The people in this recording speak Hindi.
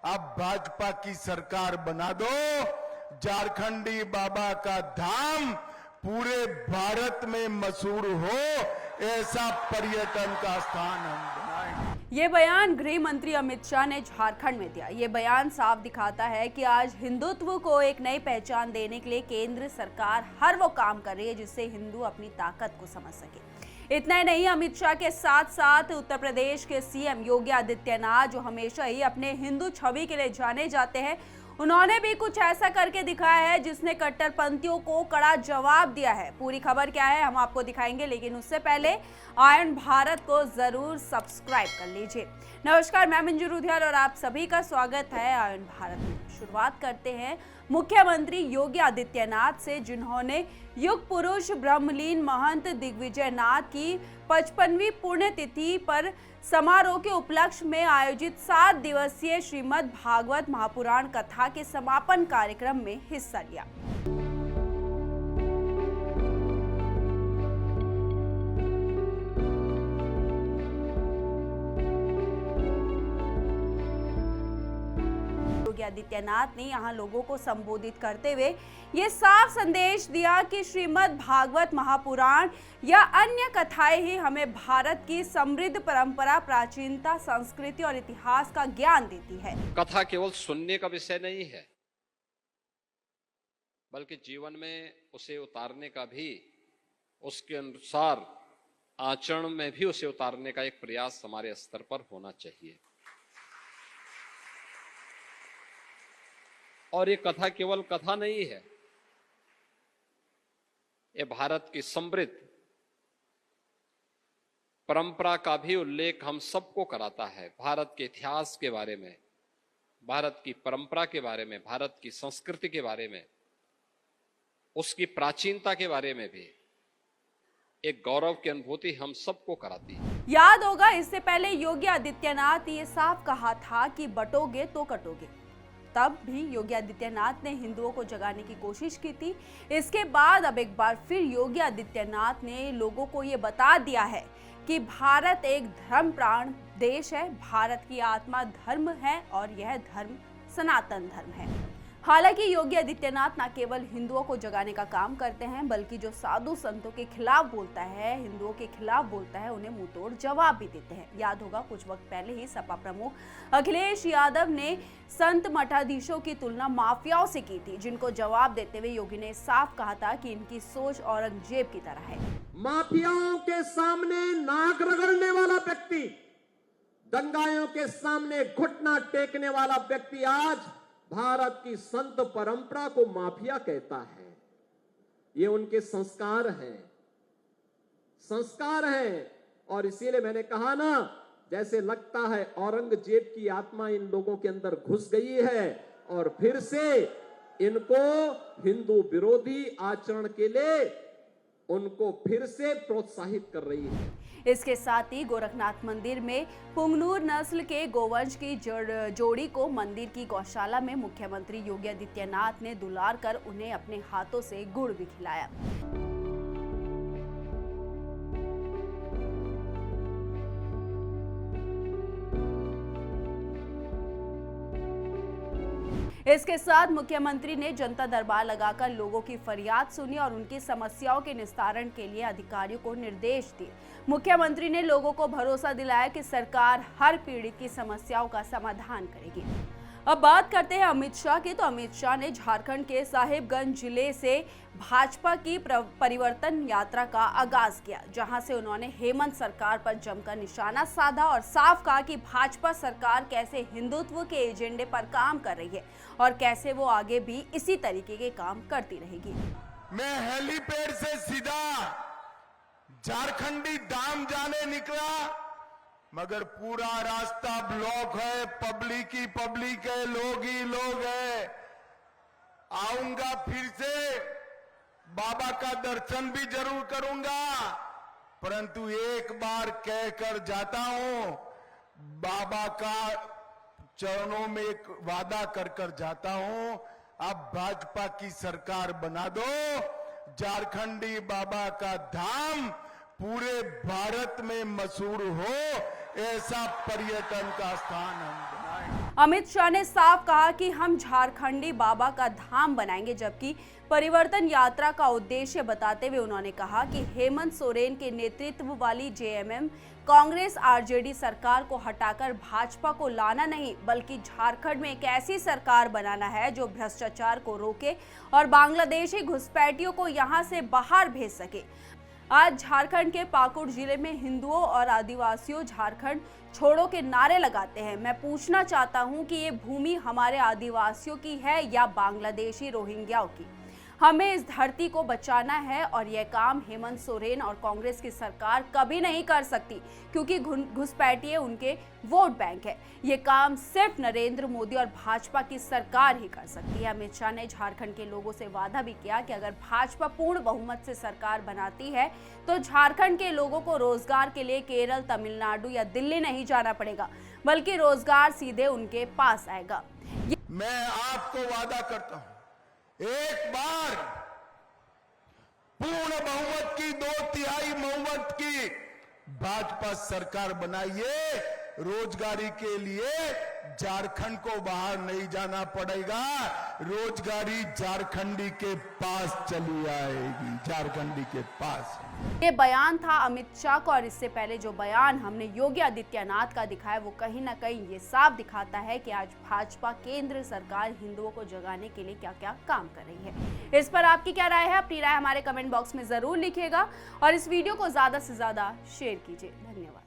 अब भाजपा की सरकार बना दो, झारखंडी बाबा का धाम पूरे भारत में मशहूर हो, ऐसा पर्यटन का स्थान हम बनाएंगे। ये बयान गृह मंत्री अमित शाह ने झारखंड में दिया। ये बयान साफ दिखाता है कि आज हिंदुत्व को एक नई पहचान देने के लिए केंद्र सरकार हर वो काम कर रही है जिससे हिंदू अपनी ताकत को समझ सके। इतना ही नहीं, अमित शाह के साथ साथ उत्तर प्रदेश के सीएम योगी आदित्यनाथ, जो हमेशा ही अपने हिंदू छवि के लिए जाने जाते हैं, उन्होंने भी कुछ ऐसा करके दिखाया है जिसने कट्टरपंथियों को कड़ा जवाब दिया है। पूरी खबर क्या है हम आपको दिखाएंगे, लेकिन उससे पहले आयन भारत को जरूर सब्सक्राइब कर लीजिए। नमस्कार, मैं मंजू रुधियाल और आप सभी का स्वागत है आयन भारत में। शुरुआत करते हैं मुख्यमंत्री योगी आदित्यनाथ से, जिन्होंने युग पुरुष ब्रह्मलीन महंत दिग्विजय नाथ की 55वीं पुण्यतिथि पर समारोह के उपलक्ष्य में आयोजित 7 दिवसीय श्रीमद् भागवत महापुराण कथा के समापन कार्यक्रम में हिस्सा लिया। योगी आदित्यनाथ ने यहां लोगों को संबोधित करते हुए ये साफ संदेश दिया कि श्रीमद् भागवत महापुराण या अन्य कथाएं ही हमें भारत की समृद्ध परंपरा, प्राचीनता, संस्कृति और इतिहास का ज्ञान देती है। कथा केवल सुनने का विषय नहीं है, बल्कि जीवन में उसे उतारने का भी, उसके अनुसार आचरण में भी उसे उतारने का एक प्रयास हमारे स्तर पर होना चाहिए। और ये कथा केवल कथा नहीं है, ये भारत की समृद्ध परंपरा का भी उल्लेख हम सबको कराता है। भारत के इतिहास के बारे में, भारत की परंपरा के बारे में, भारत की संस्कृति के बारे में, उसकी प्राचीनता के बारे में भी एक गौरव की अनुभूति हम सबको कराती है। याद होगा, इससे पहले योगी आदित्यनाथ ने साफ कहा था कि बटोगे तो कटोगे। तब भी योगी आदित्यनाथ ने हिंदुओं को जगाने की कोशिश की थी। इसके बाद अब एक बार फिर योगी आदित्यनाथ ने लोगों को ये बता दिया है कि भारत एक धर्मप्राण देश है, भारत की आत्मा धर्म है और यह धर्म सनातन धर्म है। हालांकि योगी आदित्यनाथ न केवल हिंदुओं को जगाने का काम करते हैं, बल्कि जो साधु संतों के खिलाफ बोलता है, हिंदुओं के खिलाफ बोलता है, उन्हें मुंहतोड़ जवाब भी देते हैं। याद होगा, कुछ वक्त पहले ही सपा प्रमुख अखिलेश यादव ने संत मठाधीशों की तुलना माफियाओं से की थी, जिनको जवाब देते हुए योगी ने साफ कहा था कि इनकी सोच औरंगजेब की तरह है। माफियाओं के सामने नाक रगड़ने वाला व्यक्ति, दंगाइयों के सामने घुटना टेकने वाला व्यक्ति आज भारत की संत परंपरा को माफिया कहता है। ये उनके संस्कार हैं, संस्कार हैं। और इसीलिए मैंने कहा ना, जैसे लगता है औरंगजेब की आत्मा इन लोगों के अंदर घुस गई है और फिर से इनको हिंदू विरोधी आचरण के लिए उनको फिर से प्रोत्साहित कर रही है। इसके साथ ही गोरखनाथ मंदिर में पुंगनूर नस्ल के गोवंश की जोड़ी को मंदिर की गौशाला में मुख्यमंत्री योगी आदित्यनाथ ने दुलार कर उन्हें अपने हाथों से गुड़ भी खिलाया। इसके साथ मुख्यमंत्री ने जनता दरबार लगाकर लोगों की फरियाद सुनी और उनकी समस्याओं के निस्तारण के लिए अधिकारियों को निर्देश दिए। मुख्यमंत्री ने लोगों को भरोसा दिलाया कि सरकार हर पीड़ित की समस्याओं का समाधान करेगी। अब बात करते हैं अमित शाह की। तो अमित शाह ने झारखंड के साहिबगंज जिले से भाजपा की परिवर्तन यात्रा का आगाज किया, जहां से उन्होंने हेमंत सरकार पर जमकर निशाना साधा और साफ कहा कि भाजपा सरकार कैसे हिंदुत्व के एजेंडे पर काम कर रही है और कैसे वो आगे भी इसी तरीके के काम करती रहेगी। मैं हेलीपैड से सीधा झारखंडी धाम जाने निकला, मगर पूरा रास्ता ब्लॉक है, पब्लिक ही पब्लिक है, लोग ही लोग है। आऊंगा फिर से, बाबा का दर्शन भी जरूर करूंगा, परंतु एक बार कहकर जाता हूं, बाबा का चरणों में एक वादा कर जाता हूं, अब भाजपा की सरकार बना दो, झारखंडी बाबा का धाम पूरे भारत में मशहूर हो, ऐसा पर्यटन का स्थान हम बनाएंगे। अमित शाह ने साफ कहा कि हम झारखंडी बाबा का धाम बनाएंगे, जबकि परिवर्तन यात्रा का उद्देश्य बताते हुए उन्होंने कहा कि हेमंत सोरेन के नेतृत्व वाली जेएमएम कांग्रेस आरजेडी सरकार को हटाकर भाजपा को लाना नहीं, बल्कि झारखंड में एक ऐसी सरकार बनाना है जो भ्रष्टाचार को रोके और बांग्लादेशी घुसपैठियों को यहां से बाहर भेज सके। आज झारखंड के पाकुड़ जिले में हिंदुओं और आदिवासियों झारखंड छोड़ो के नारे लगाते हैं। मैं पूछना चाहता हूं कि ये भूमि हमारे आदिवासियों की है या बांग्लादेशी रोहिंग्याओं की? हमें इस धरती को बचाना है और यह काम हेमंत सोरेन और कांग्रेस की सरकार कभी नहीं कर सकती, क्योंकि घुसपैठिए उनके वोट बैंक है। ये काम सिर्फ नरेंद्र मोदी और भाजपा की सरकार ही कर सकती है। अमित शाह ने झारखंड के लोगों से वादा भी किया कि अगर भाजपा पूर्ण बहुमत से सरकार बनाती है तो झारखंड के लोगों को रोजगार के लिए केरल, तमिलनाडु या दिल्ली नहीं जाना पड़ेगा, बल्कि रोजगार सीधे उनके पास आएगा। मैं आपको वादा करता हूं, एक बार पूर्ण बहुमत की, 2/3 बहुमत की भाजपा सरकार बनाइए, रोजगारी के लिए झारखंड को बाहर नहीं जाना पड़ेगा, रोजगारी झारखंडी के पास चली आएगी, झारखंडी के पास। ये बयान था अमित शाह का, और इससे पहले जो बयान हमने योगी आदित्यनाथ का दिखाया वो कहीं ना कहीं ये साफ दिखाता है कि आज भाजपा केंद्र सरकार हिंदुओं को जगाने के लिए क्या क्या काम कर रही है। इस पर आपकी क्या राय है? अपनी राय हमारे कमेंट बॉक्स में जरूर लिखिएगा और इस वीडियो को ज्यादा से ज्यादा शेयर कीजिए। धन्यवाद।